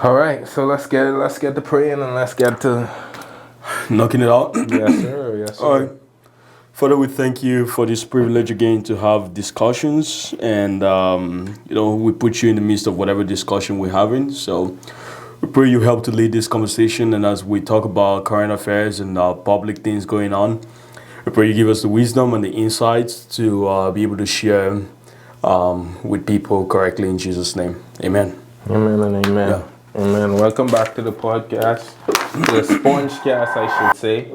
All right, so let's get to praying and let's get to Knocking it out. yes sir, yes sir. All right. Father, we thank you for this privilege again to have discussions, and we put you in the midst of whatever discussion we're having. So we pray you help to lead this conversation, and as we talk about current affairs and public things going on, we pray you give us the wisdom and the insights to be able to share with people correctly in Jesus' name. Amen. Amen and amen. Yeah. Amen. Welcome back to the podcast, the Spongecast, I should say.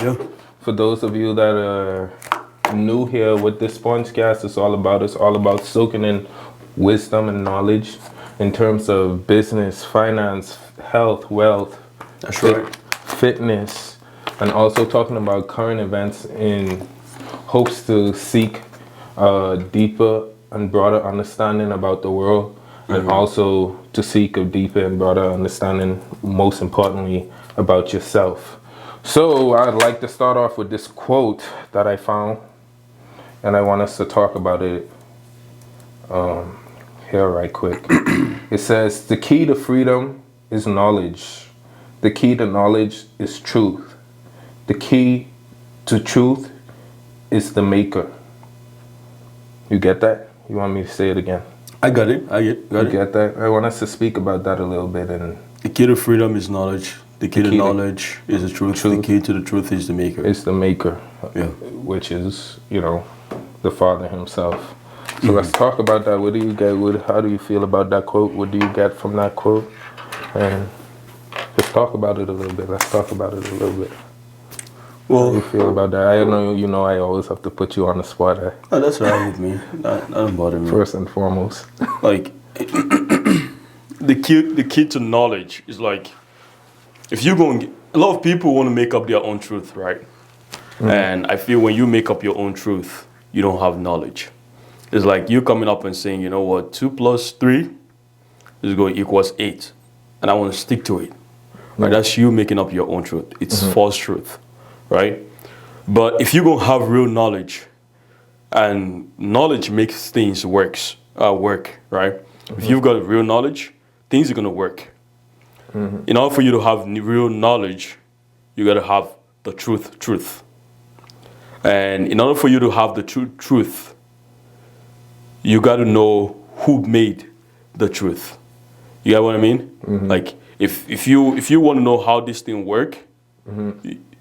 Yeah. For those of you that are new here, what this Spongecast is all about, it's all about soaking in wisdom and knowledge in terms of business, finance, health, wealth, That's right. fitness, and also talking about current events in hopes to seek a deeper and broader understanding about the world, and also to seek a deeper and broader understanding, most importantly, about yourself. So I'd like to start off with this quote that I found, and I want us to talk about it here right quick. It says, "The key to freedom is knowledge. The key to knowledge is truth. The key to truth is the maker." You get that? You want me to say it again? I got it. Got You it. get that? I want us to speak about that a little bit. And The key to freedom is knowledge. The key to knowledge is the truth. The truth. key to the truth is the maker. it's the maker, Yeah. which is, the Father himself. So let's talk about that. What do you get? How do you feel about that quote? What do you get from that quote? And let's talk about it a little bit. How do you Well, feel about that? I know I always have to put you on the spot, that's all right with me. That don't bother me. first and foremost. Like the key to knowledge is like, if you're going, a lot of people want to make up their own truth, right? And I feel when you make up your own truth, you don't have knowledge. It's like you coming up and saying, you know what, 2 plus 3 is going to equals 8, and I want to stick to it. Right? That's you making up your own truth. It's false truth, right? But if you're going to have real knowledge, and knowledge makes things work, right? If you've got real knowledge, things are going to work. In order for you to have real knowledge, you got to have the truth. And in order for you to have the truth, you got to know who made the truth. You get what I mean? Like if you want to know how this thing work,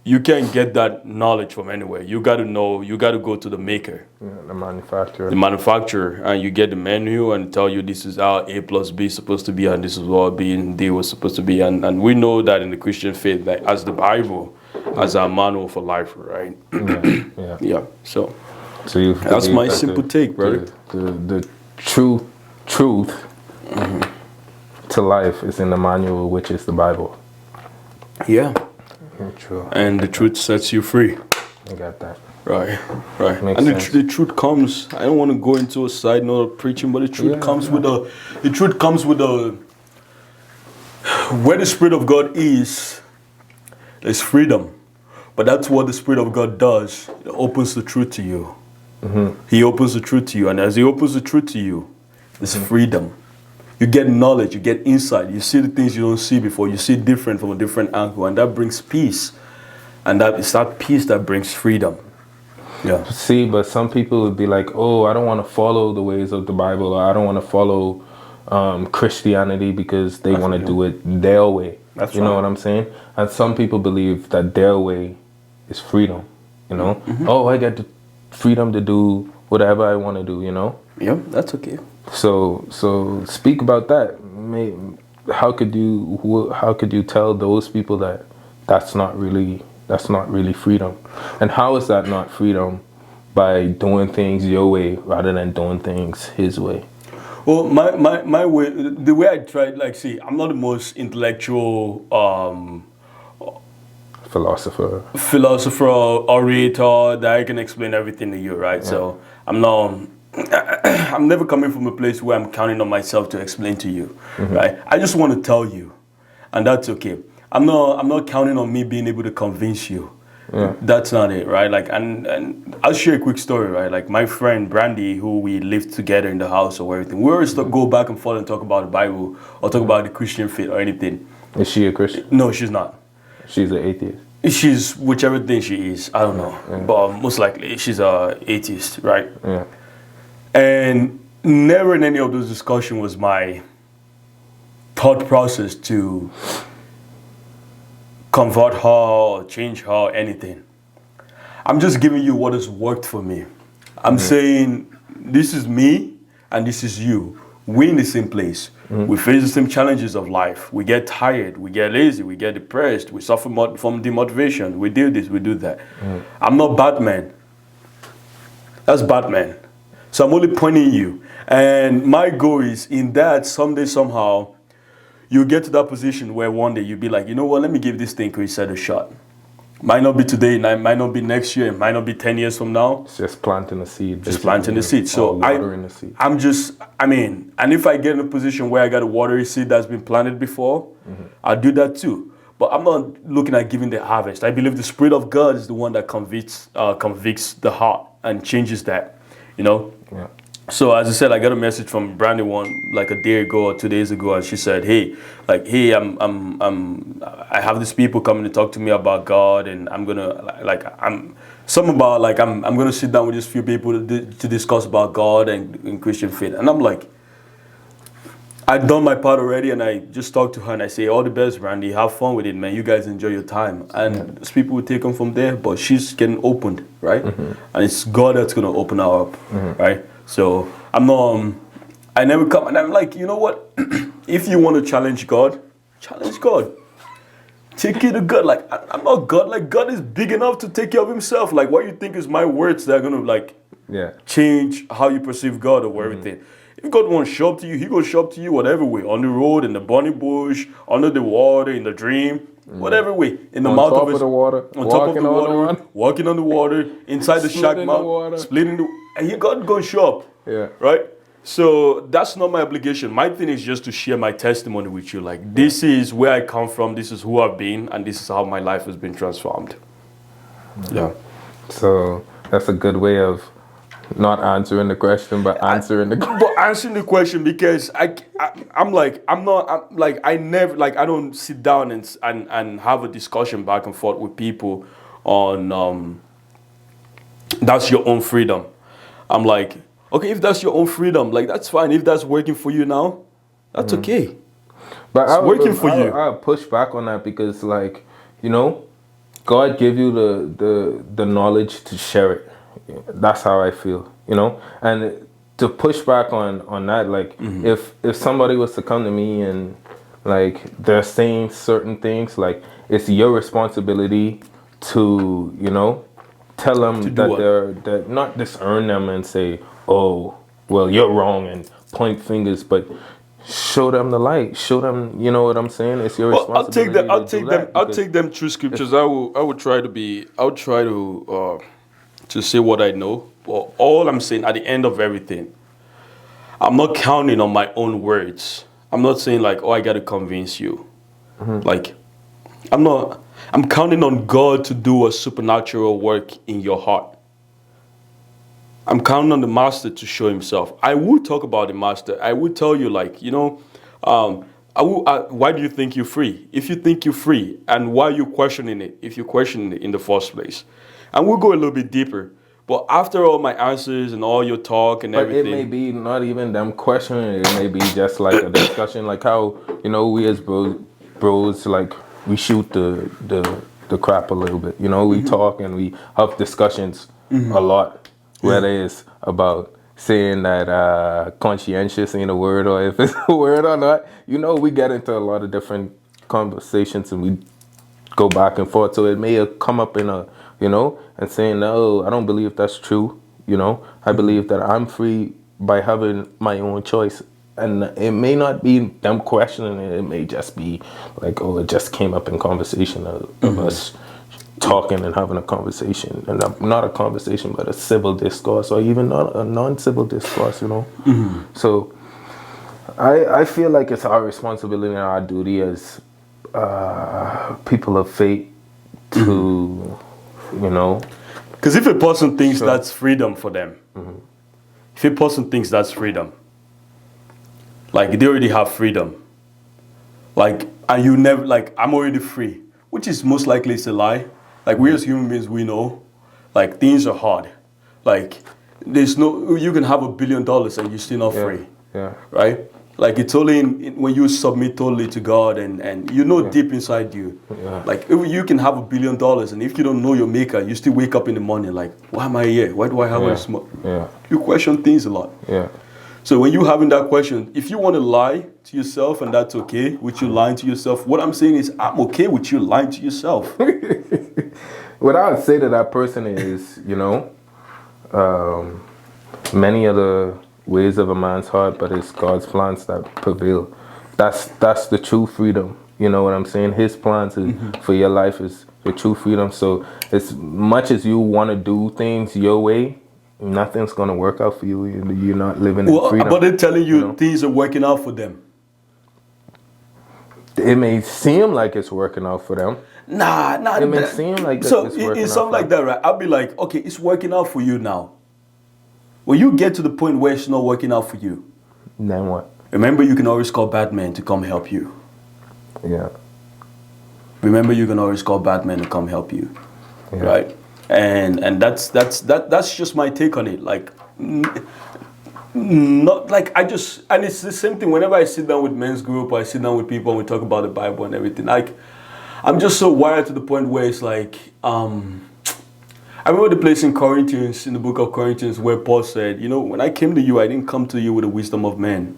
you can't get that knowledge from anywhere. You got to know. You got to go to the maker, The manufacturer. the manufacturer, and you get the menu and tell you this is how A plus B is supposed to be, and this is what B and D was supposed to be. And we know that in the Christian faith, like as the Bible, as our manual for life, right? Yeah. Yeah. So You that's believe my that simple take, brother. The true truth to life is in the manual, which is the Bible. Yeah. True. And the truth sets you free. I got that. Right. Makes And sense. the truth comes. I don't want to go into a side note of preaching, but the truth comes with where the Spirit of God is, there's freedom. But that's what the Spirit of God does. It opens the truth to you. He opens the truth to you. And as he opens the truth to you, there's freedom. You get knowledge, you get insight, you see the things you don't see before, you see different from a different angle, and that brings peace. And it's that peace that brings freedom. Yeah. See, but some people would be like, "Oh, I don't want to follow the ways of the Bible, or I don't want to follow Christianity because they want to do it their way." That's you know right. what I'm saying? And some people believe that their way is freedom. Oh, I get the freedom to do whatever I want to do. Yeah, that's okay. So speak about that. How could you tell those people that that's not really freedom? And how is that not freedom? By doing things your way rather than doing things his way. Well, my way, the way I tried, like, see, I'm not the most intellectual Philosopher. orator that I can explain everything to you, right? Yeah. So I'm never coming from a place where I'm counting on myself to explain to you, right? I just want to tell you, and that's okay. I'm not counting on me being able to convince you Yeah. That's not it, right? Like, and I'll share a quick story, right? Like my friend Brandy, who we lived together in the house or everything, we always go back and forth and talk about the Bible or talk about the Christian faith or anything. Is she a Christian? No, she's not. She's an atheist. She's whichever thing she is. I don't know, but most likely she's a atheist, right? Yeah. And never in any of those discussions was my thought process to convert her or change her or anything. I'm just giving you what has worked for me. I'm saying this is me and this is you. We're in the same place. We face the same challenges of life. We get tired, we get lazy, we get depressed, we suffer from demotivation. We do this, we do that. I'm not Batman. That's Batman. So I'm only pointing you. And my goal is in that someday, somehow, you get to that position where one day you'll be like, you know what, let me give this thing Chris said a shot. Might not be today, might not be next year, it might not be 10 years from now. It's just planting the seed. Just planting the seed. So watering the seed. And if I get in a position where I got to water a seed that's been planted before, I'll do that too. But I'm not looking at giving the harvest. I believe the Spirit of God is the one that convicts the heart and changes that, you know? Yeah. So as I said, I got a message from Brandy one like a day ago or 2 days ago, and she said, "Hey, I have these people coming to talk to me about God, and I'm gonna I'm gonna sit down with these few people to discuss about God and Christian faith." And I'm like, I've done my part already, and I just talked to her and I say, "All the best, Brandy. Have fun with it, man. You guys enjoy your time." And these people will take them from there, but she's getting opened, right? And it's God that's gonna open her up, right? So I'm not, I never come, and I'm like, you know what? If you want to challenge God, challenge God. Take it to God. Like, I'm not God. Like, God is big enough to take care of himself. Like, what you think is my words that are going to, change how you perceive God or everything. If God wants to show up to you, he going to show up to you whatever way. On the road, in the burning bush, under the water, in the dream, whatever way. In the mouth of the water. On top of the water. Walking on the water. Inside the shack mouth. Splitting the water. And God going to show up. Yeah. Right? So that's not my obligation. My thing is just to share my testimony with you. Like, this is where I come from. This is who I've been. And this is how my life has been transformed. Yeah. So that's a good way of not answering the question, but answering the question. But answering the question, because I don't sit down and have a discussion back and forth with people on that's your own freedom. I'm like, okay, if that's your own freedom, like, that's fine. If that's working for you now, that's okay. But it's working for you. I push back on that because, like, you know, God gave you the knowledge to share it. That's how I feel, you know. And to push back on that, like, if somebody was to come to me and, like, they're saying certain things, like, it's your responsibility to, you know, tell them that not disown them and say, "Oh, well, you're wrong," and point fingers, but show them the light. Show them, you know what I'm saying? It's your responsibility. I'll take them through scriptures. I will try to say what I know. But all I'm saying at the end of everything, I'm not counting on my own words. I'm not saying like, "Oh, I got to convince you." Like, I'm counting on God to do a supernatural work in your heart. I'm counting on the master to show himself. I will talk about the master. I will tell you, like, you know, why do you think you're free? If you think you're free, and why are you questioning it? If you're questioning it in the first place. And we'll go a little bit deeper. But after all my answers and all your talk and everything. But it may be not even them questioning it. It may be just like a discussion, like how, you know, we as bros, like, we shoot the crap a little bit. You know, we talk and we have discussions a lot. Whether it's about saying that conscientious ain't a word or if it's a word or not. You know, we get into a lot of different conversations and we go back and forth. So it may have come up in a, you know, and saying, "No, I don't believe that's true." You know, I believe that I'm free by having my own choice. And it may not be them questioning it. It may just be like, "Oh, it just came up in conversation of us talking and having a conversation." And not a conversation, but a civil discourse, or even not a non-civil discourse, you know. So I feel like it's our responsibility and our duty as people of faith to you know. Because if a person thinks Sure. that's freedom for them, if a person thinks that's freedom, like they already have freedom, like, and you never, like, I'm already free, which is most likely it's a lie. Like, we as human beings, we know, like, things are hard. Like, there's no, you can have $1 billion and you're still not free, Yeah. right? Like, it's only when you submit totally to God and you know deep inside you, like, if you can have $1 billion and if you don't know your maker, you still wake up in the morning like, why am I here? Why do I have all this money? Yeah. You question things a lot. Yeah. So when you having that question, if you want to lie to yourself and that's okay with you lying to yourself, what I'm saying is I'm okay with you lying to yourself. What I would say to that person is, you know, many are the ways of a man's heart, but it's God's plans that prevail. That's the true freedom. You know what I'm saying? His plans is, for your life is the true freedom. So as much as you want to do things your way, nothing's gonna work out for you. You're not living in freedom. But they're telling you, know? things are working out for them. It may seem like it's working out for them. Nah. It may seem like so it's working it's out something for like that, right? I'll be like, okay, it's working out for you now. When you get to the point where it's not working out for you, Then what? remember you can always call Batman to come help you. Yeah. Remember you can always call Batman to come help you, Yeah. right? And that's just my take on it. Like, not like I just, and it's the same thing whenever I sit down with men's group or I sit down with people and we talk about the Bible and everything. Like, I'm just so wired to the point where it's like, I remember the place in Corinthians, in the book of Corinthians, where Paul said, you know, when I came to you, I didn't come to you with the wisdom of men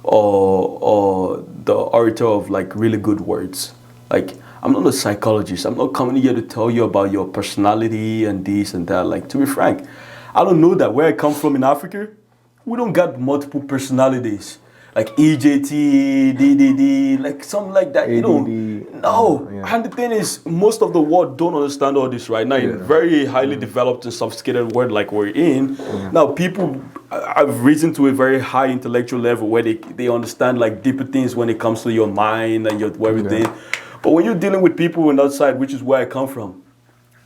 or the orator of like really good words. Like, I'm not a psychologist. I'm not coming here to tell you about your personality and this and that. Like, to be frank, I don't know that. Where I come from in Africa, we don't got multiple personalities. Like EJT, DDD, like something like that. You know, ADD, no. yeah. And the thing is, most of the world don't understand all this right now. In very highly developed and sophisticated world like we're in. Now, people have risen to a very high intellectual level where they understand like deeper things when it comes to your mind and your everything. But when you're dealing with people on that side, which is where I come from,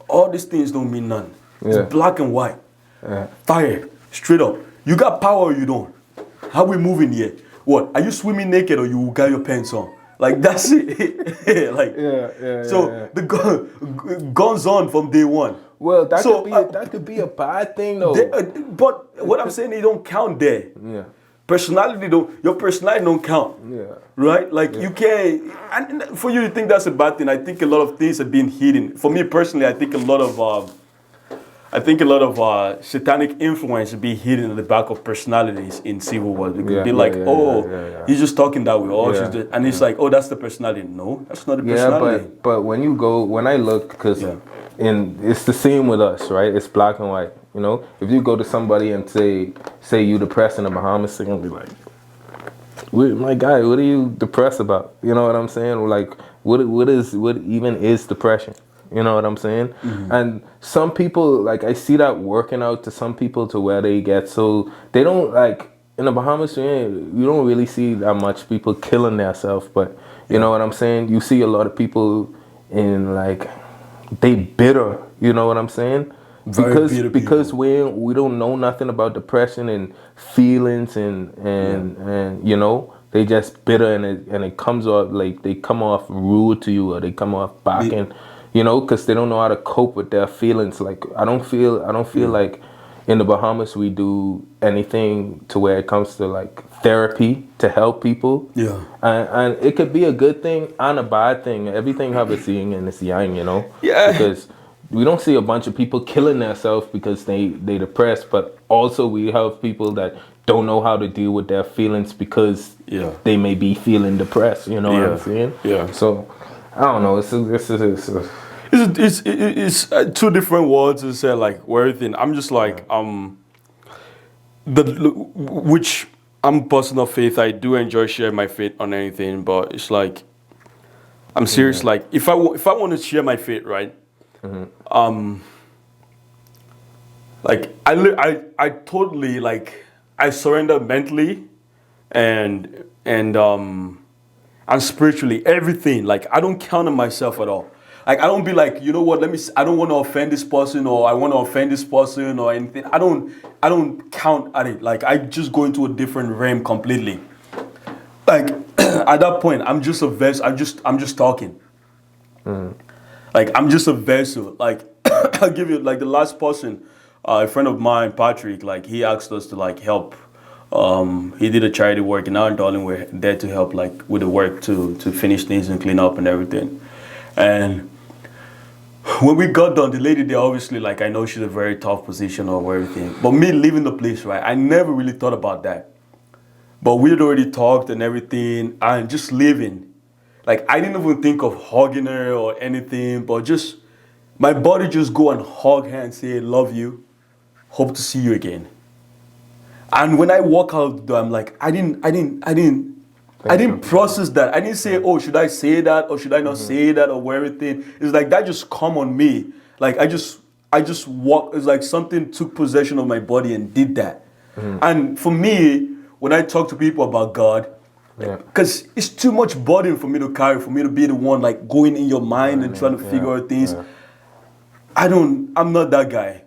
all these things don't mean none. Yeah. It's black and white. Yeah. Fire, straight up. You got power or you don't. How we moving here? What? Are you swimming naked or you got your pants on? Like, that's it. Like, so the guns on from day one. Well, that So, could be a bad thing though. But what I'm saying, it don't count there. Yeah. Your personality don't count. Yeah. Right? Like, you can't, and for you to think that's a bad thing, I think a lot of things are being hidden. For me personally, I think a lot of satanic influence be hidden in the back of personalities in civil war. It could be like, he's just talking that way, or she's just, and it's like, oh, that's the personality. No, that's not the personality. Yeah, but when I look, because it's the same with us, right? It's black and white. You know, if you go to somebody and say you depressed in the Bahamas, they're gonna be like, my guy, what are you depressed about? You know what I'm saying? Like, what even is depression? You know what I'm saying? And some people, like, I see that working out to some people to where they get so they don't, like, in the Bahamas, you don't really see that much people killing themselves, but you know what I'm saying? You see a lot of people in, like, they bitter, you know what I'm saying? Because we don't know nothing about depression and feelings and you know, they just bitter and it comes off like they come off rude to you or they come off back and you know, because they don't know how to cope with their feelings. Like I don't feel like in the Bahamas we do anything to where it comes to like therapy to help people. Yeah. And it could be a good thing and a bad thing. Everything have its yin and its yang, you know. Yeah. Because we don't see a bunch of people killing themselves because they depressed, but also we have people that don't know how to deal with their feelings because they may be feeling depressed. You know what I'm saying? Yeah. So I don't know. It's two different worlds. It's like everything. I'm just like which I'm a person of faith. I do enjoy sharing my faith on anything, but it's like I'm serious. Like if I want to share my faith, right? Like I totally like I surrender mentally and spiritually, everything. Like I don't count on myself at all. Like I don't be like, you know what? I don't want to offend this person, or I want to offend this person, or anything. I don't count at it. Like I just go into a different realm completely. Like at that point, I'm just a vessel. I'm just talking. Like I'm just a vessel. Like I'll give you like the last person, a friend of mine, Patrick. Like he asked us to like help. He did a charity work, and now in Darling we're there to help like with the work to finish things and clean up and everything. And when we got done, the lady there obviously like I know she's a very tough position or everything. But me leaving the place, right? I never really thought about that. But we had already talked and everything, and just leaving. Like I didn't even think of hugging her or anything, but just my body just go and hug her and say, "Love you, hope to see you again." And when I walk out the door, I'm like, I didn't process that. I didn't say, oh, should I say that or should I not say that or everything. It's like that just come on me. Like I just walk. It's like something took possession of my body and did that. And for me, when I talk to people about God, because it's too much burden for me to carry, for me to be the one like going in your mind and trying to figure out things. I'm not that guy.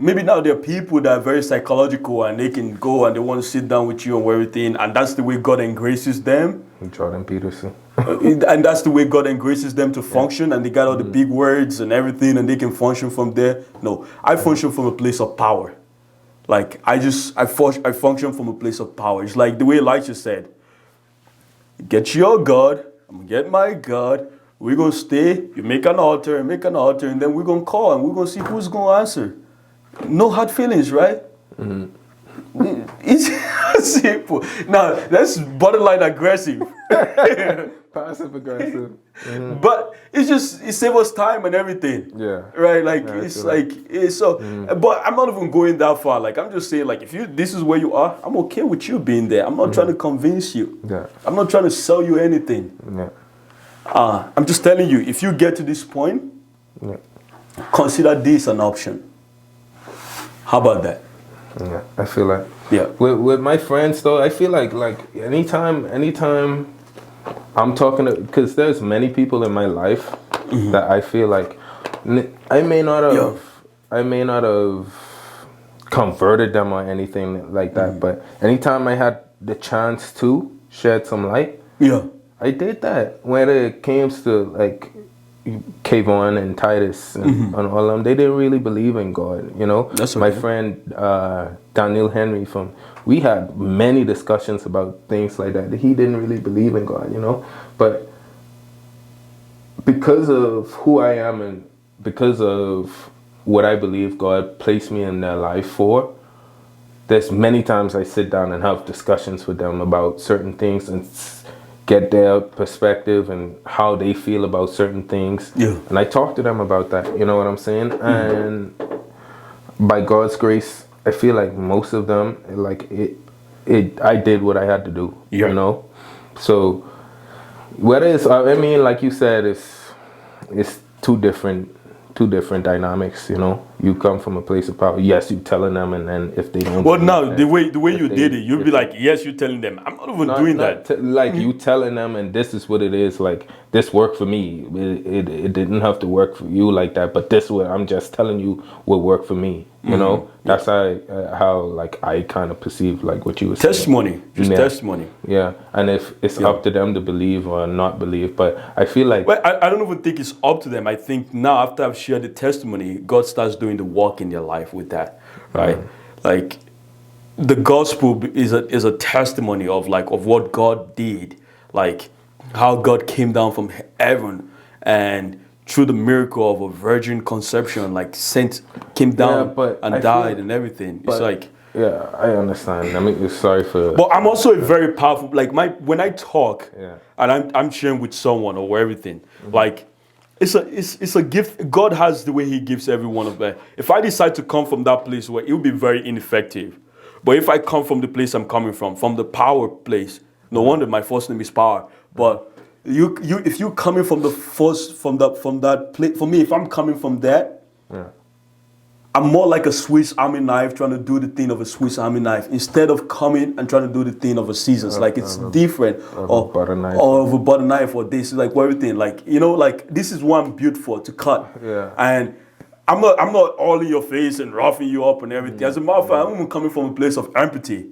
Maybe now there are people that are very psychological and they can go and they want to sit down with you and everything, and that's the way God engraces them. Jordan Peterson. And that's the way God engraces them to function, and they got all the big words and everything, and they can function from there. No, I function from a place of power. Like I function from a place of power. It's like the way Elijah said, get your God, I'm gonna get my God, we're gonna stay, you make an altar, and then we're gonna call and we're gonna see who's gonna answer. No hard feelings, right? It's simple. Now, that's borderline aggressive. Passive aggressive. But it saves us time and everything. Yeah. Right? Like, it's like, it's so, but I'm not even going that far. Like, I'm just saying, like, if this is where you are, I'm okay with you being there. I'm not trying to convince you. Yeah. I'm not trying to sell you anything. Yeah. I'm just telling you, if you get to this point, consider this an option. How about that? Yeah, I feel like. Yeah. With my friends though, I feel like anytime I'm talking to, because there's many people in my life that I feel like I may not have converted them or anything like that, but anytime I had the chance to shed some light, I did that. When it came to like Kayvon and Titus and all of them, they didn't really believe in God, you know. That's okay. My friend Daniel Henry we had many discussions about things like that. He didn't really believe in God, you know. But because of who I am and because of what I believe God placed me in their life for, there's many times I sit down and have discussions with them about certain things and get their perspective and how they feel about certain things. Yeah. And I talk to them about that, you know what I'm saying? And by God's grace, I feel like most of them, like I did what I had to do, you know? So whether it's, I mean, like you said, it's two different dynamics, you know. You come from a place of power. Yes, you telling them, and then if they don't. Well, now the way you did it, you'd be like, yes, you telling them. I'm not even doing that. Like you telling them, and this is what it is. Like this worked for me. It didn't have to work for you like that. But this what I'm just telling you what worked for me. You know, that's how like I kind of perceive like what you were saying. Testimony, just testimony. Yeah, and if it's up to them to believe or not believe, but I feel like. Well, I don't even think it's up to them. I think now after I've shared the testimony, God starts doing the work in their life with that, right? Like the gospel is a testimony of what God did, like how God came down from heaven and through the miracle of a virgin conception, like came down and died and everything. It's like I understand. I mean, sorry for. But I'm also a very powerful. Like when I talk, and I'm sharing with someone or everything, like. It's a gift. God has the way He gives every one of them. If I decide to come from that place where it will be very ineffective, but if I come from the place I'm coming from the power place, no wonder my first name is Power. But if you coming from the first from that place, for me, if I'm coming from that, I'm more like a Swiss Army knife trying to do the thing of a Swiss Army knife instead of coming and trying to do the thing of a scissors. Like it's different. Of a butter knife. Or of a butter knife or this. Like everything. Like, you know, like this is what I'm built for, to cut. Yeah. And I'm not all in your face and roughing you up and everything. As a matter of fact, I'm even coming from a place of empathy.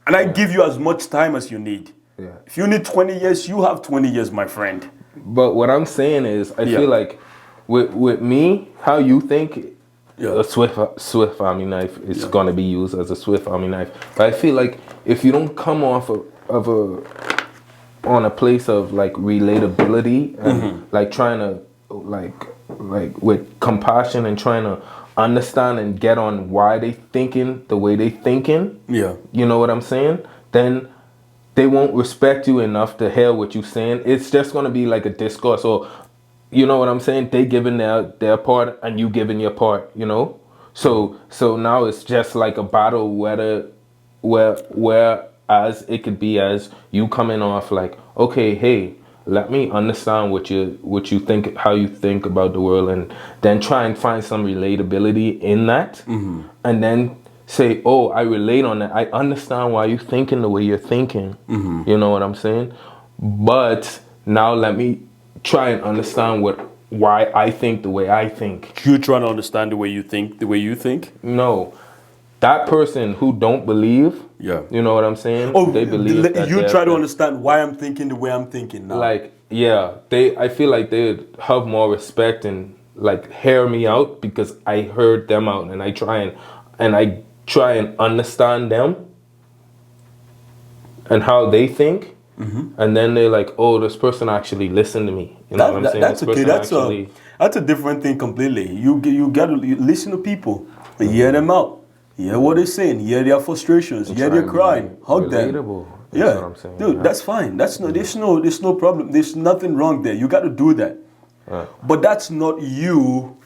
And I give you as much time as you need. Yeah. If you need 20 years, you have 20 years, my friend. But what I'm saying is, I feel like with me, how you think a Swift Army knife is going to be used as a Swift Army knife. But I feel like if you don't come off on a place of like relatability and like trying to like with compassion and trying to understand and get on why they thinking the way they thinking. Yeah. You know what I'm saying? Then they won't respect you enough to hear what you're saying. It's just gonna be like a discourse, or you know what I'm saying? They giving their part and you giving your part, you know? So now it's just like a battle whereas it could be as you coming off like, okay, hey, let me understand what you think, how you think about the world, and then try and find some relatability in that, and then say, oh, I relate on that. I understand why you're thinking the way you're thinking. You know what I'm saying? But now let me try and understand why I think the way I think. You're trying to understand the way you think? No. That person who don't believe, you know what I'm saying? Oh, they believe that you try to understand why I'm thinking the way I'm thinking now. Like, yeah, I feel like they have more respect and like hear me out because I heard them out, and I try and understand them and how they think, and then they're like, oh, this person actually listened to me. You know what I'm saying? That's okay. That's a different thing completely. You gotta listen to people, hear them out. Hear what they're saying, hear their frustrations, hear their crying, hug them. That's what I'm saying. Dude, that's fine. There's no problem. There's nothing wrong there. You got to do that. But that's not you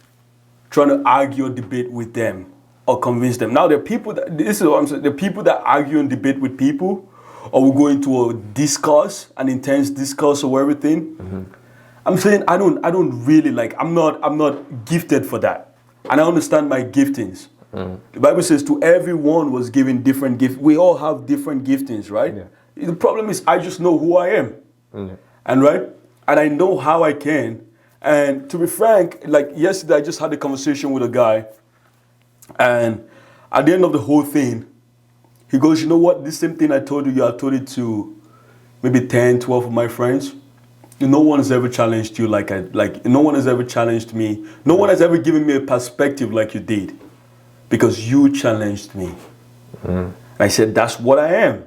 trying to argue or debate with them or convince them. Now, there are people this is what I'm saying. There are people that argue and debate with people, or will go into a discourse, an intense discourse or everything. I'm saying I don't really like. I'm not gifted for that, and I understand my giftings. The Bible says to everyone was given different gifts. We all have different giftings, right? Yeah. The problem is I just know who I am. And I know how I can. And to be frank, like yesterday I just had a conversation with a guy, and at the end of the whole thing, he goes, you know what, this same thing I told you, I told it to maybe 10, 12 of my friends. No one has ever challenged you like no one has ever challenged me. No one has ever given me a perspective like you did. Because you challenged me. I said, that's what I am.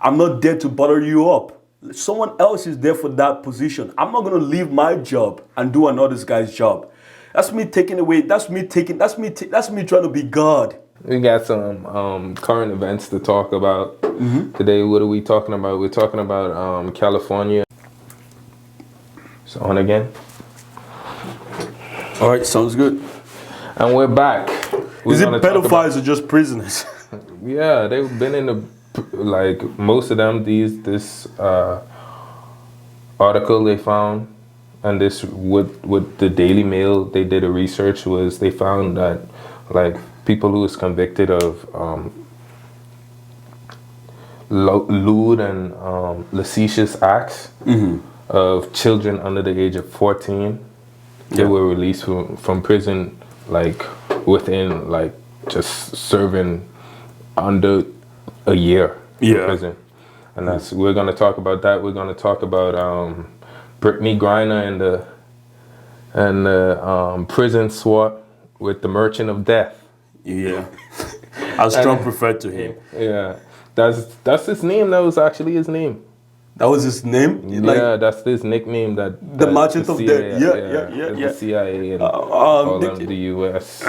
I'm not there to butter you up. Someone else is there for that position. I'm not going to leave my job and do another guy's job. That's me taking away. That's me trying to be God. We got some current events to talk about today. What are we talking about? We're talking about California. It's on again. All right, sounds good. And we're back. Is it pedophiles or just prisoners? Yeah, they've been in the, most of them, this article they found, and this with the Daily Mail, they did a research, was they found that like people who was convicted of lewd and lascivious acts of children under the age of 14, they were released from prison like within like just serving under a year in prison. And that's, we're going to talk about that. We're going to talk about BRITNey Griner and the prison SWAT with the Merchant of Death. Yeah. As Trump referred to him. Yeah. That's his name. That was actually his name. That was his name? Yeah, that's his nickname. The Merchant of Death. Yeah. The CIA and all them, the US.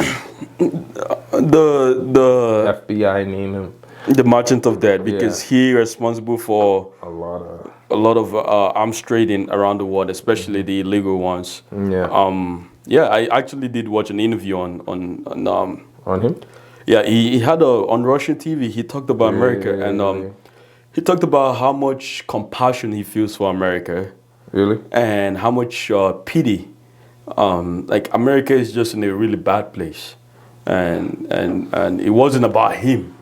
The FBI named him the Merchant of Death because he responsible for a lot of arms trading around the world, especially the illegal ones. Yeah. I actually did watch an interview on him. Yeah, he had on Russian TV. He talked about America and he talked about how much compassion he feels for America. Really? And how much pity. Like America is just in a really bad place. and it wasn't about him.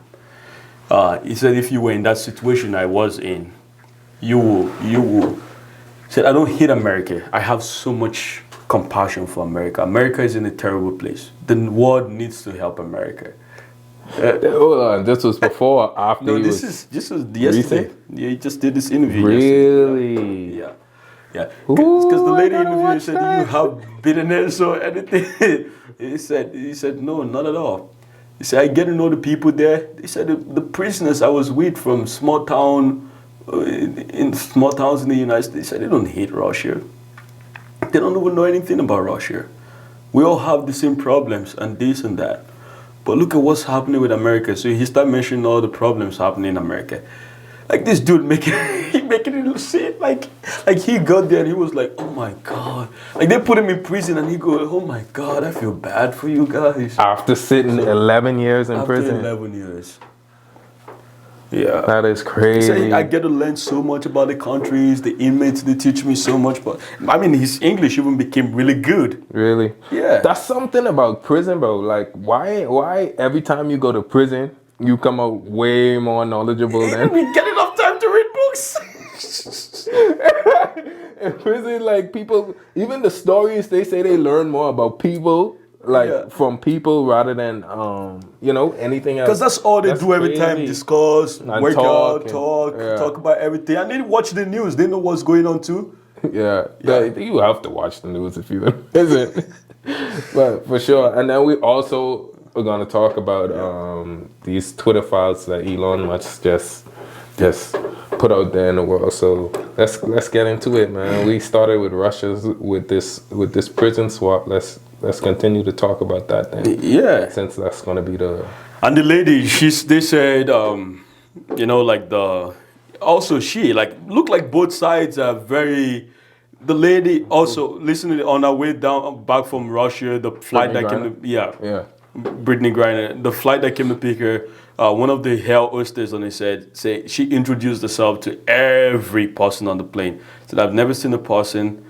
He said, if you were in that situation I was in, you will. He said, I don't hate America. I have so much compassion for America. America is in a terrible place. The world needs to help America. Hold on, this was before or after? No, this was yesterday. recent? Yeah, he just did this interview. Really? Yesterday. Yeah. Because the lady I gotta interviewed watch said, that. "Do you have bitterness or anything?" He said, no, not at all. He said, I get to know the people there. He said, the prisoners I was with from small town, in small towns in the United States, he said, they don't hate Russia. They don't even know anything about Russia. We all have the same problems and this and that. But look at what's happening with America. So he started mentioning all the problems happening in America. Like this dude making it seem like he got there and he was like, oh my God. Like they put him in prison and he go, oh my God, I feel bad for you guys. After sitting 11 years in After prison. 11 years. Yeah. That is crazy. He said, I get to learn so much about the countries, the inmates, they teach me so much. But I mean, his English even became really good. Really? Yeah. That's something about prison, bro. Like, why every time you go to prison, you come out way more knowledgeable than... We get enough time to read books. In prison, like, people, even the stories, they say they learn more about people, like, Yeah. from people rather than, anything else. Because that's all they do every time, crazy. discuss, And work talk out, and- yeah. talk about everything. And they watch the news. They know what's going on too. Yeah, you have to watch the news if you're in prison. But for sure. And then we also are going to talk about these Twitter files that Elon Musk just put out there in the world. So let's get into it, man. We started with Russia's with this prison swap. Let's continue to talk about that then. Yeah. Since that's going to be the... And the lady, they said, look like both sides are very... The lady also, listening on her way back from Russia, the flight Brittney that came to... Yeah. BRITNEY GRINER, the flight that came to pick her, one of the air hostess on it said she introduced herself to every person on the plane. Said, I've never seen a person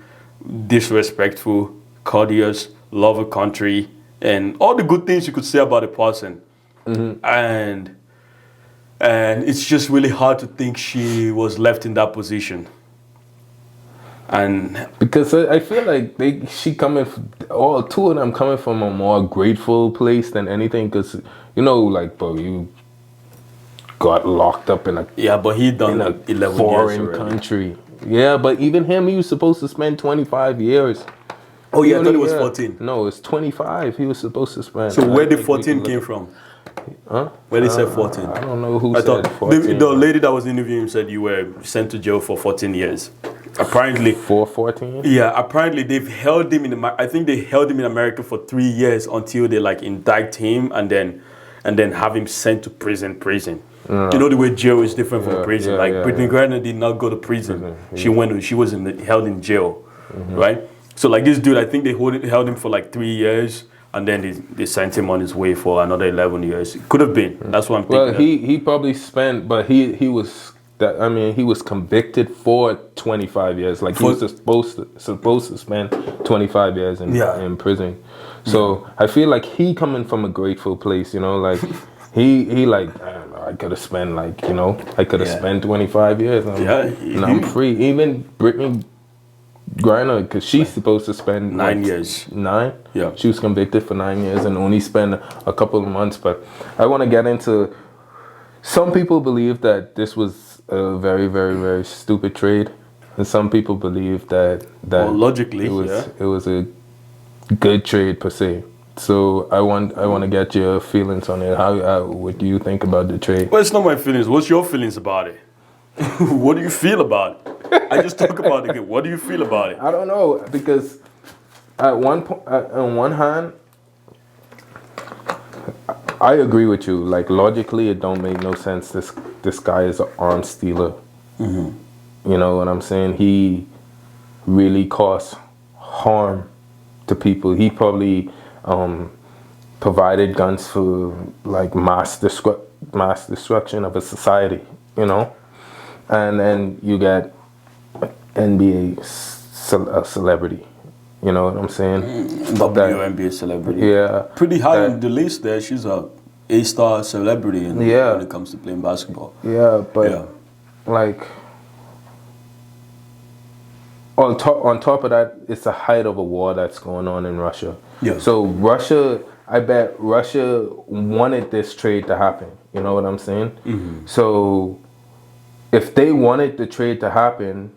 disrespectful, courteous, love a country, and all the good things you could say about a person. Mm-hmm. And it's just really hard to think she was left in that position. And because I feel like all two of them coming from a more grateful place than anything. Because bro, you got locked up in a but he done like 11 foreign years country. Yeah, but even him, he was supposed to spend 25 years. Oh yeah, I thought it was 14. No, it's 25. He was supposed to spend. So where did 14 came from? Huh? Where they said 14? I don't know who I said thought 14. the lady that was interviewing him said you were sent to jail for 14 years. Apparently, for 14? Yeah, apparently they've held him I think they held him in America for 3 years until they like indict him and then have him sent to prison. You know the way jail is different from prison. Brittney Griner did not go to prison. She was held in jail, right? So like this dude, I think they held him for like 3 years. And then they sent him on his way for another 11 years. It could have been. That's what I'm thinking. Well, he probably spent, but he was convicted for 25 years. Like he was supposed to spend 25 years in prison. So I feel like he coming from a grateful place, like he like I could have spent spent 25 years. And I'm free. Even Brittney Griner, because she's supposed to spend 9 years. 9? Yeah. She was convicted for 9 years and only spent a couple of months. But I want to get into... Some people believe that this was a very, very, very stupid trade. And some people believe that logically, it was a good trade per se. So I want to get your feelings on it. What do you think about the trade? Well, it's not my feelings. What's your feelings about it? What do you feel about it? I just talk about it again. What do you feel about it? I don't know, because on one hand, I agree with you. Like logically, it don't make no sense. This guy is an arms dealer. Mm-hmm. You know what I'm saying? He really caused harm to people. He probably provided guns for like mass destruction of a society. And then you get NBA celebrity, You know what I'm saying? WNBA celebrity. Yeah. Pretty high on the list there. She's a A-star celebrity when it comes to playing basketball. Yeah, but like on top of that, it's the height of a war that's going on in Russia. Yeah. So Russia, I bet Russia wanted this trade to happen. You know what I'm saying? Mm-hmm. So if they wanted the trade to happen,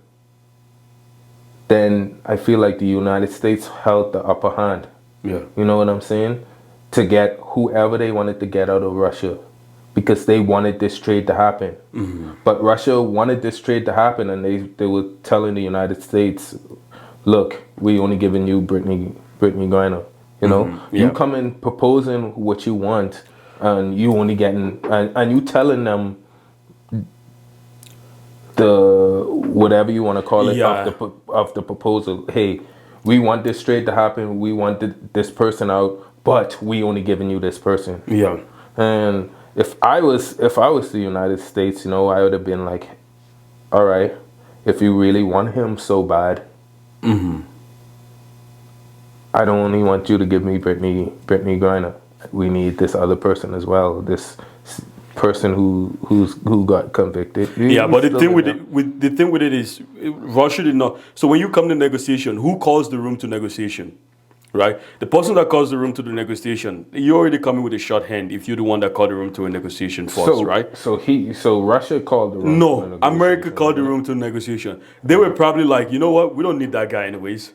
then I feel like the United States held the upper hand. Yeah. You know what I'm saying? To get whoever they wanted to get out of Russia, because they wanted this trade to happen. Mm-hmm. But Russia wanted this trade to happen, and they were telling the United States, look, we only giving you Brittney Griner. You know, you come in proposing what you want, and you only getting, and you telling them the whatever you want to call it of the proposal. Hey, we want this trade to happen. We want this person out, but we only giving you this person. Yeah. And if I was the United States, you know, I would have been like, all right, if you really want him so bad, I don't only want you to give me Brittney Griner. We need this other person as well. This person who got convicted. But the thing with it is Russia did not. So when you come to negotiation, who calls the room to negotiation? Right? The person that calls the room to the negotiation, you're already coming with a short hand if you're the one that called the room to a negotiation first, right? So Russia called the room to a negotiation. America called the room to a negotiation. They were probably like, you know what, we don't need that guy anyways.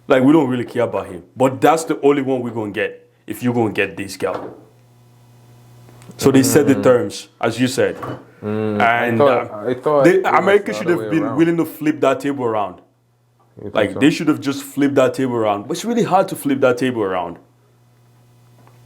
Like, we don't really care about him. But that's the only one we're going to get if you're going to get this guy. So they set the terms, as you said. And I thought America should have been willing to flip that table around. Like, they should have just flipped that table around. But it's really hard to flip that table around.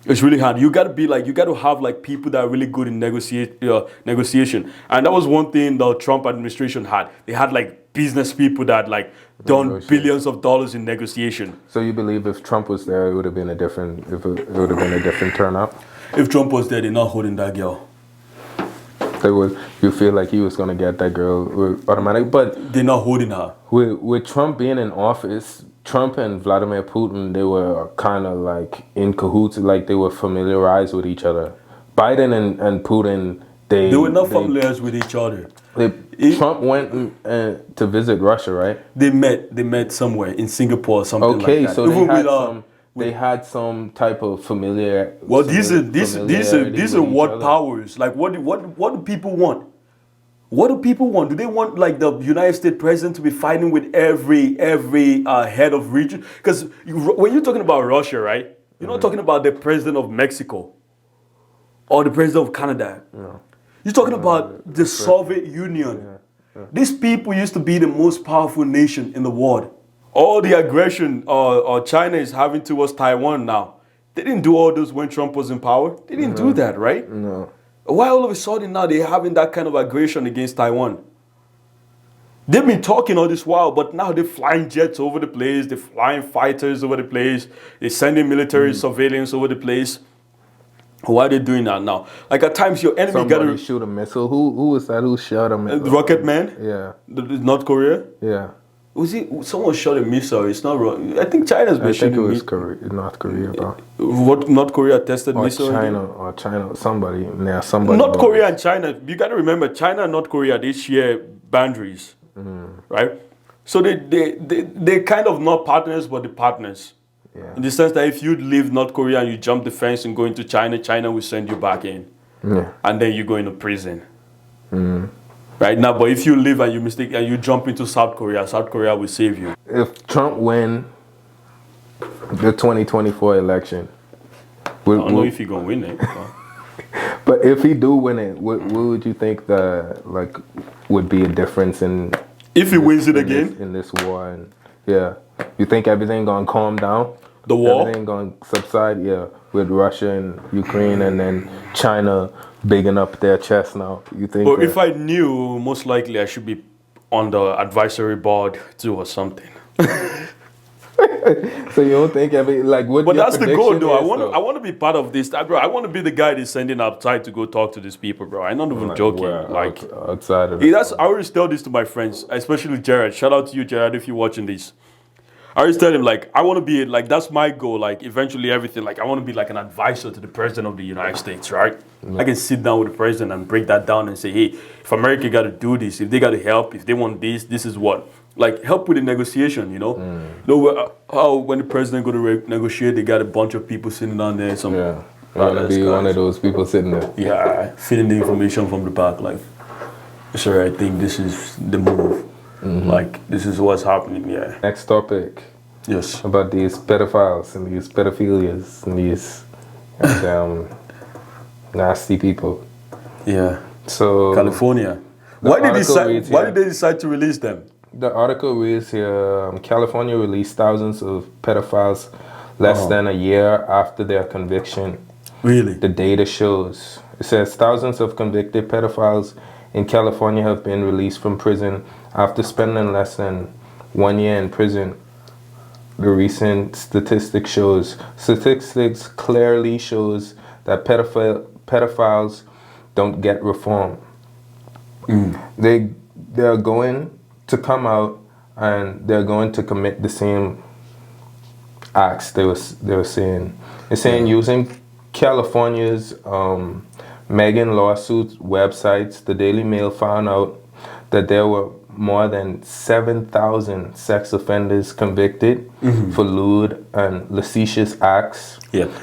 It's really hard. You got to have like people that are really good in negotiation. And that was one thing the Trump administration had. They had like business people that like done billions of dollars in negotiation. So you believe if Trump was there, it would have been a different turnout? If Trump was there, they're not holding that girl. You feel like he was gonna get that girl automatic, but they're not holding her. With Trump being in office, Trump and Vladimir Putin, they were kind of like in cahoots, like they were familiarized with each other. Biden and Putin, they were not familiarized with each other. Trump went to visit Russia, right? They met somewhere in Singapore or something like that. Okay, so they had some type of familiar. Well, these are what powers. Like, what do people want? What do people want? Do they want like the United States president to be fighting with every head of region? Because when you're talking about Russia, right? You're not talking about the president of Mexico or the president of Canada. No. You're talking about the Soviet Union. Yeah. These people used to be the most powerful nation in the world. All the aggression China is having towards Taiwan now, they didn't do all those when Trump was in power. They didn't do that, right? No. Why all of a sudden now they're having that kind of aggression against Taiwan? They've been talking all this while, but now they're flying jets over the place. They're flying fighters over the place. They're sending military surveillance over the place. Why are they doing that now? Like at times your enemy got to shoot a missile. Who was that? Who shot a missile? Rocket Man? Yeah. North Korea? Yeah. Was it someone shot a missile? It's not wrong. I think China's been shooting. I think it was North Korea, bro. What North Korea tested missile? China, somebody. Yeah, somebody. North Korea and China. You got to remember, China and North Korea, they share boundaries, right? So they kind of not partners, but they're partners. Yeah. In the sense that if you leave North Korea and you jump the fence and go into China, China will send you back in, and then you go into prison. Right now, but if you leave and you mistake and you jump into South Korea will save you. If Trump win the 2024 election, I don't know if he's gonna win it. But if he do win it, what would you think would be a difference in if he wins it again in this war? And you think everything gonna calm down? The war? Everything gonna subside? Yeah, with Russia and Ukraine, and then China bigging up their chest now. You think? Well, if I knew, most likely I should be on the advisory board too or something. So you don't think what? But that's the goal, though. I want to be part of this, bro. I want to be the guy that's sending outside to go talk to these people, bro. I'm not even joking. Outside of it. I always tell this to my friends, especially Jared. Shout out to you, Jared, if you're watching this. I always tell him like I want to be like that's my goal. Like eventually everything. Like I want to be like an advisor to the president of the United States, right? I can sit down with the president and break that down and say, hey, if America got to do this, if they got to help, if they want this is what. Like help with the negotiation, you know. How when the president go to negotiate, they got a bunch of people sitting down there. Some Yeah. You want to be one of those people sitting there. yeah, feeding the information from the back. Like, sir, I think this is the move. Like this is what's happening. Yeah. Next topic. Yes. About these pedophiles and these pedophilias and these nasty people. Yeah. So California. the Why did article reads Why here- did they decide to release them? The article reads here, California released thousands of pedophiles less than a year after their conviction. Really? The data shows. It says thousands of convicted pedophiles in California have been released from prison after spending less than 1 year in prison. The recent statistics clearly shows that pedophiles don't get reform. They're going to come out and they're going to commit the same acts they were saying. They're saying using California's Megan lawsuit websites, the Daily Mail found out that there were more than 7,000 sex offenders convicted for lewd and lascivious acts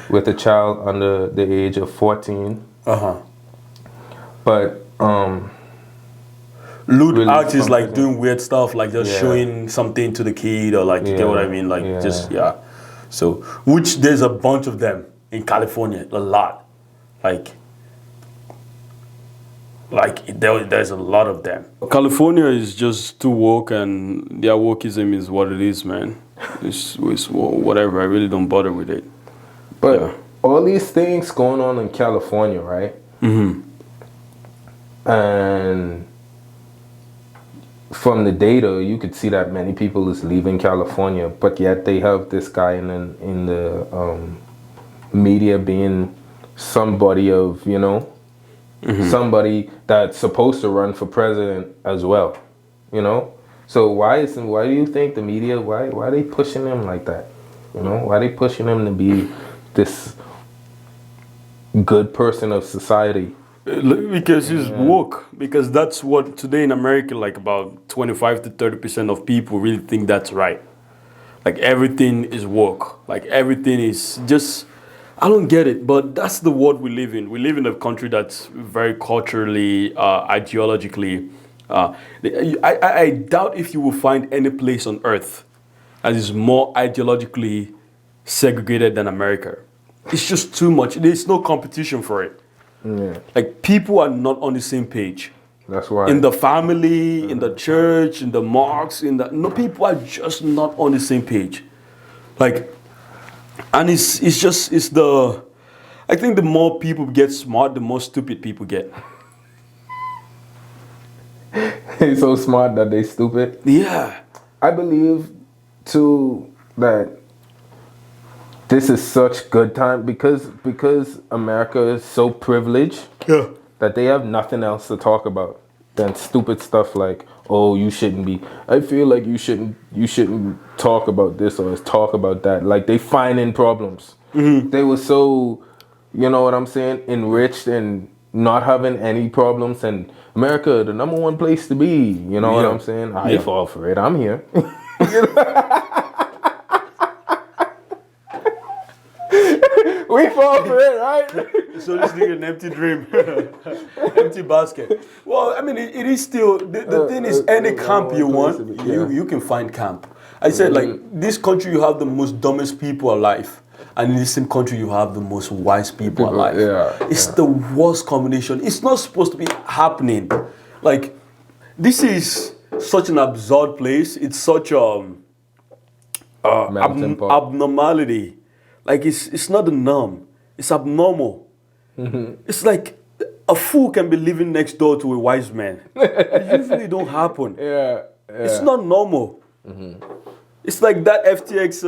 with a child under the age of 14. But lewd act is like doing weird stuff, like just Yeah. showing something to the kid, or like you get what I mean, like Yeah. just So, which there's a bunch of them in California, a lot, there's a lot of them. California is just too woke, and their wokeism is what it is, man. It's whatever. I really don't bother with it. But all these things going on in California, right? And from the data, you could see that many people is leaving California, but yet they have this guy in the media being somebody of, you know, somebody that's supposed to run for president as well, you know. So why do you think the media, why are they pushing him like that? You know, why are they pushing him to be this good person of society? Because he's woke. Because that's what today in America, like about 25 to 30% of people really think that's right. Like everything is woke. Like everything is just, I don't get it, but that's the world we live in. We live in a country that's very culturally, ideologically. I doubt if you will find any place on earth that is more ideologically segregated than America. It's just too much. There's no competition for it. Yeah. Like people are not on the same page. That's why. In the family, in the church, in the mosques, people are just not on the same page. Like, and I think the more people get smart, the more stupid people get. He's so smart that they stupid. Yeah. I believe too that this is such good time because America is so privileged that they have nothing else to talk about than stupid stuff like, oh, you shouldn't be. I feel like you shouldn't talk about this or talk about that. Like they finding problems. They were so, you know what I'm saying, enriched and not having any problems. And America, the number one place to be. You know what I'm saying? I fall for it. I'm here. We fall for it, right? So this nigga an empty dream, empty basket. Well, I mean, it is still the thing is any camp you want, you can find camp. I said like this country you have the most dumbest people alive, and in the same country you have the most wise people alive. It's the worst combination. It's not supposed to be happening. Like this is such an absurd place. It's such abnormality. Like it's not the norm. It's abnormal. It's like a fool can be living next door to a wise man. It usually don't happen. It's not normal. It's like that FTX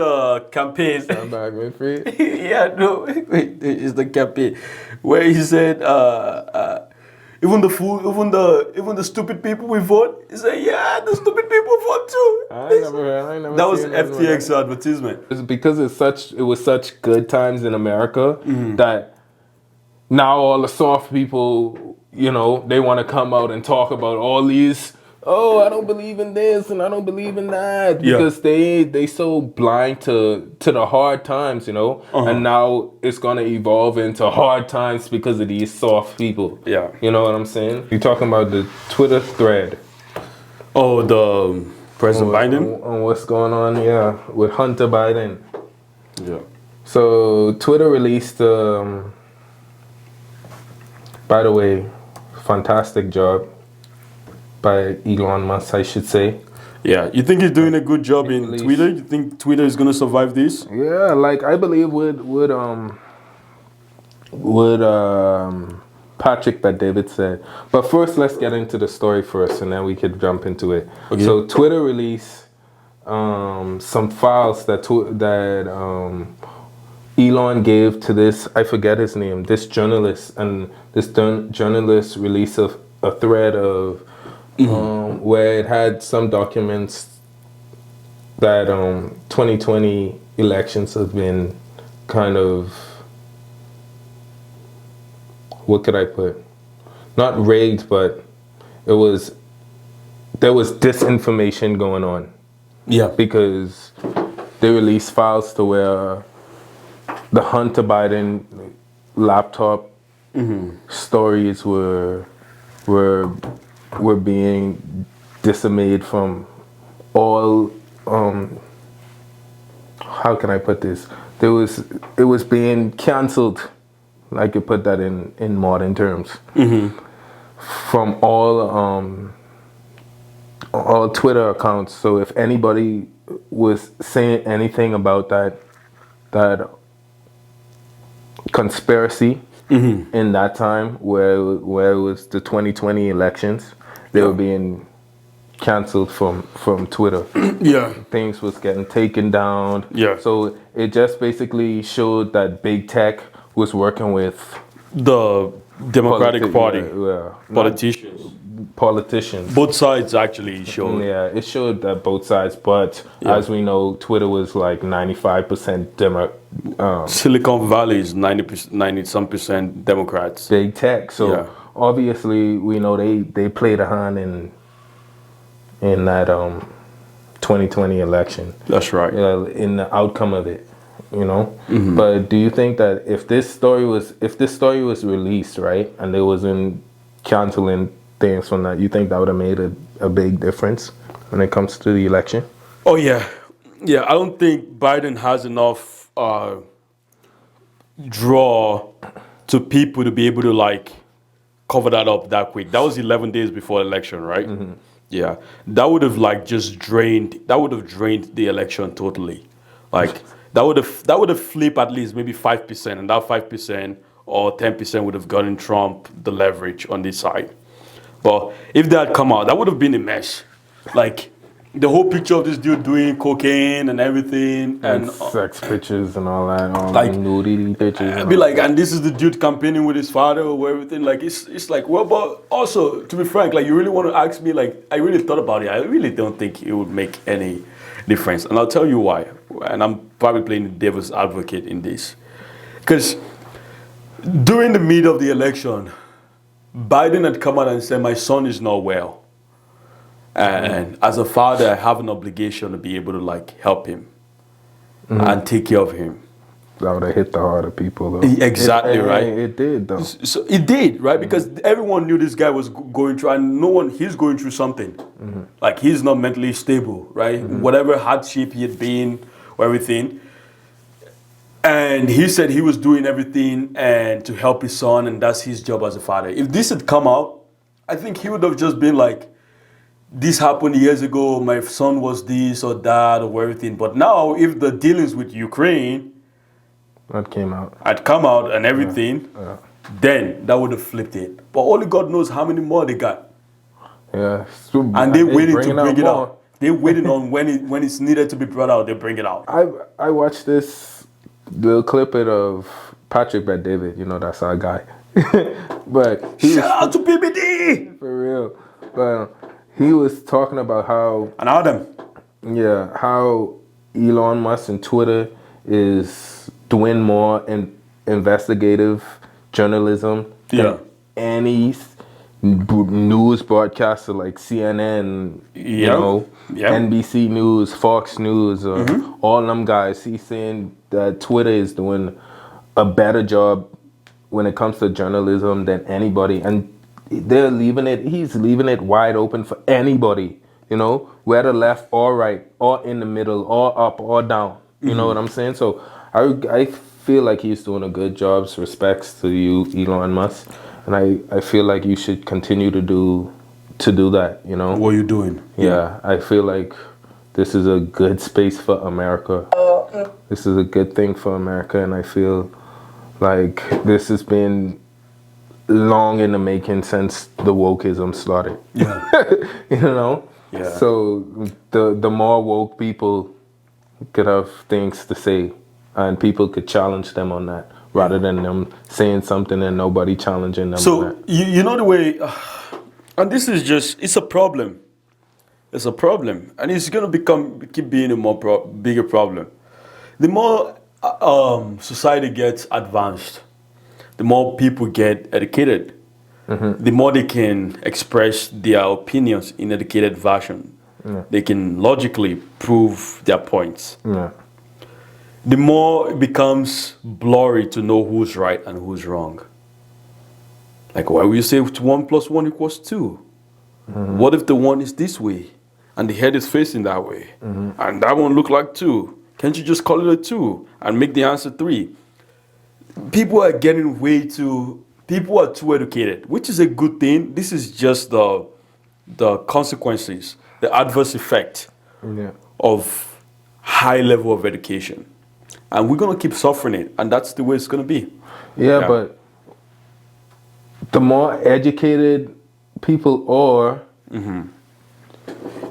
campaign. I'm back with free. It's the campaign where he said, even the stupid people we vote. He said, yeah, the stupid people vote too. I never That was seen nothing like FTX that. advertisement. It's because it was such good times in America Mm-hmm. that now all the soft people, they want to come out and talk about all these. Oh, I don't believe in this and I don't believe in that Yeah. because they so blind to the hard times, and now it's gonna evolve into hard times because of these soft people. Yeah. You know what I'm saying? You're talking about the Twitter thread. Oh, the President Biden. On what's going on, yeah, with Hunter Biden. Yeah. So Twitter released. By the way, fantastic job by Elon Musk, I should say. Yeah. You think he's doing a good job in Twitter? You think Twitter is gonna survive this? Yeah, like I believe would Patrick that David said. But first, let's get into the story first, and then we could jump into it. Okay. So Twitter released some files that Elon gave to this, I forget his name, this journalist, and this journalist released a thread of where it had some documents that 2020 elections have been kind of, what could I put? Not rigged, but there was disinformation going on. Yeah. Because they released files to where the Hunter Biden laptop stories were being disseminated from all. How can I put this? It was being canceled. I could put that in modern terms. From all Twitter accounts. So if anybody was saying anything about that conspiracy in that time where it was the 2020 elections, they were being canceled from Twitter. Yeah. Things was getting taken down. Yeah. So it just basically showed that big tech was working with The Democratic Party. Yeah. Politicians. Politicians. Both sides actually showed. Yeah, it showed that both sides, but as we know, Twitter was like 95% Silicon Valley is 90 some percent Democrats. big tech. So obviously, we know they played a hand in that 2020 election. That's right. In the outcome of it, But do you think that if this story was released, right, and they wasn't canceling things from that, you think that would have made a big difference when it comes to the election? Oh yeah. Yeah, I don't think Biden has enough draw to people to be able to like cover that up that quick. That was 11 days before election, right? Yeah. That would have like drained the election totally. Like that would have flipped at least maybe 5%, and that 5% or 10% would have gotten Trump the leverage on this side. But if that had come out, that would have been a mess. Like the whole picture of this dude doing cocaine and everything, and sex pictures and all that, like nudity pictures. I'd be like, and this is the dude campaigning with his father or everything. Like it's like, well, but also to be frank, like you really want to ask me, like I really thought about it. I really don't think it would make any difference, and I'll tell you why. And I'm probably playing the devil's advocate in this, because during the meat of the election, Biden had come out and said, my son is not well. And as a father, I have an obligation to be able to like help him and take care of him. That would have hit the heart of people, though. Exactly, right? It did, though. So it did, right? Because everyone knew this guy was going through, and he's going through something. Like he's not mentally stable, right? Whatever hardship he had been or everything. And he said he was doing everything and to help his son, and that's his job as a father. If this had come out, I think he would have just been like, this happened years ago, my son was this or that or everything. But now, if the dealings with Ukraine had come out and everything, then that would have flipped it. But only God knows how many more they got. Yeah. And they're waiting to bring it out. They're waiting on when it's needed to be brought out, they bring it out. I watched this little clip of Patrick Bet David, that's our guy. But Shout out to PBD! for real. But he was talking about how And Adam. how Elon Musk and Twitter is doing more in investigative journalism than any news broadcaster like CNN, you know, NBC News, Fox News, all them guys. He's saying that Twitter is doing a better job when it comes to journalism than anybody, and he's leaving it wide open for anybody, you know, whether left or right or in the middle or up or down. You know what I'm saying? So I feel like he's doing a good job. Respects to you, Elon Musk, and I feel like you should continue to do that, you know. What are you doing? Yeah, I feel like this is a good space for America. This is a good thing for America, and I feel like this has been long in the making since the wokeism started. Yeah. You know? Yeah. So the more woke people could have things to say, and people could challenge them on that, rather than them saying something and nobody challenging them on So, that. you know the way, and this is just, it's a problem. It's a problem. And it's going to keep being a bigger problem. The more society gets advanced, the more people get educated, the more they can express their opinions in educated version. They can logically prove their points. The more it becomes blurry to know who's right and who's wrong. Like, why would you say 1 + 1 = 2? What if the one is this way and the head is facing that way and that one look like 2? Can't you just call it a 2 and make the answer 3? People are getting people are too educated, which is a good thing. This is just the consequences, the adverse effect of high level of education. And we're going to keep suffering it, and that's the way it's going to be. Yeah, but the more educated people are...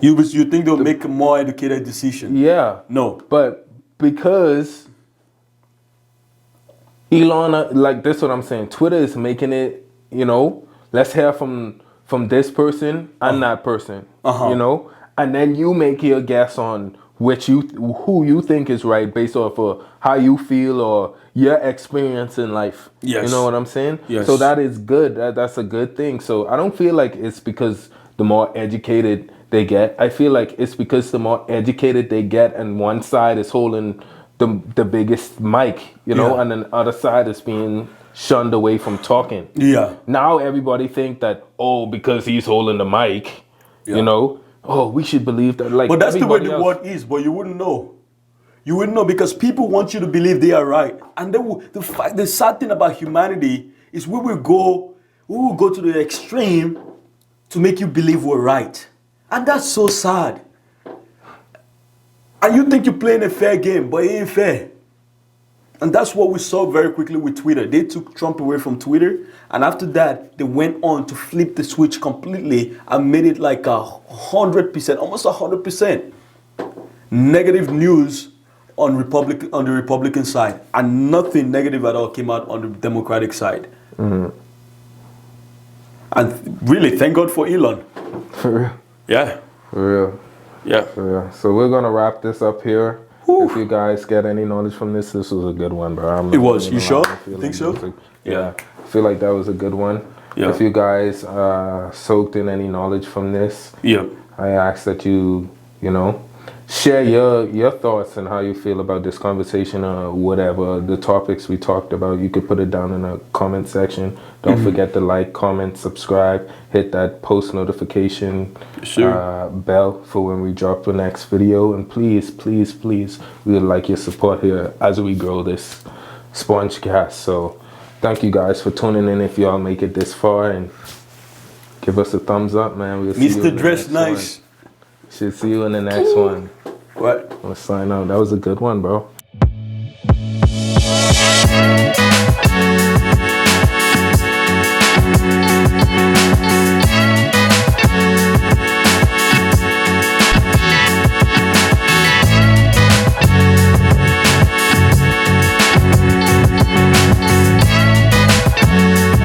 You think they'll make a more educated decision? Yeah. No. But because Elon, like this, what I'm saying, Twitter is making it, you know, let's hear from this person and that person, you know, and then you make your guess on who you think is right based off of how you feel or your experience in life. Yes. You know what I'm saying? Yes. So that is good. That's a good thing. So I don't feel like it's because the more educated they get. I feel like it's because the more educated they get and one side is holding the biggest mic, you know, and then the other side is being shunned away from talking. Yeah. Now everybody think that, because he's holding the mic, you know, we should believe that. Like, but that's the way the else. world is, but you wouldn't know. You wouldn't know because people want you to believe they are right. And the sad thing about humanity is we will go to the extreme to make you believe we're right. And that's so sad. And you think you're playing a fair game, but it ain't fair. And that's what we saw very quickly with Twitter. They took Trump away from Twitter, and after that, they went on to flip the switch completely and made it like 100%, almost 100% negative news on the Republican side, and nothing negative at all came out on the Democratic side. And really, thank God for Elon. For real. Yeah. For real. Yeah. For real. So we're gonna wrap this up here. If you guys get any knowledge from this was a good one, bro. It was. You sure? Think so? Yeah. I feel like that was a good one. Yeah. If you guys soaked in any knowledge from this, I ask that you share your thoughts and how you feel about this conversation or whatever the topics we talked about. You could put it down in the comment section. Don't forget to like, comment, subscribe, hit that post notification bell for when we drop the next video. And please, please, please, we would like your support here as we grow this Spongecast. So thank you guys for tuning in. If y'all make it this far, and give us a thumbs up, man. We'll see you in Mr. Dress Nice. Should see you in the next one. What? Let's sign out. That was a good one, bro.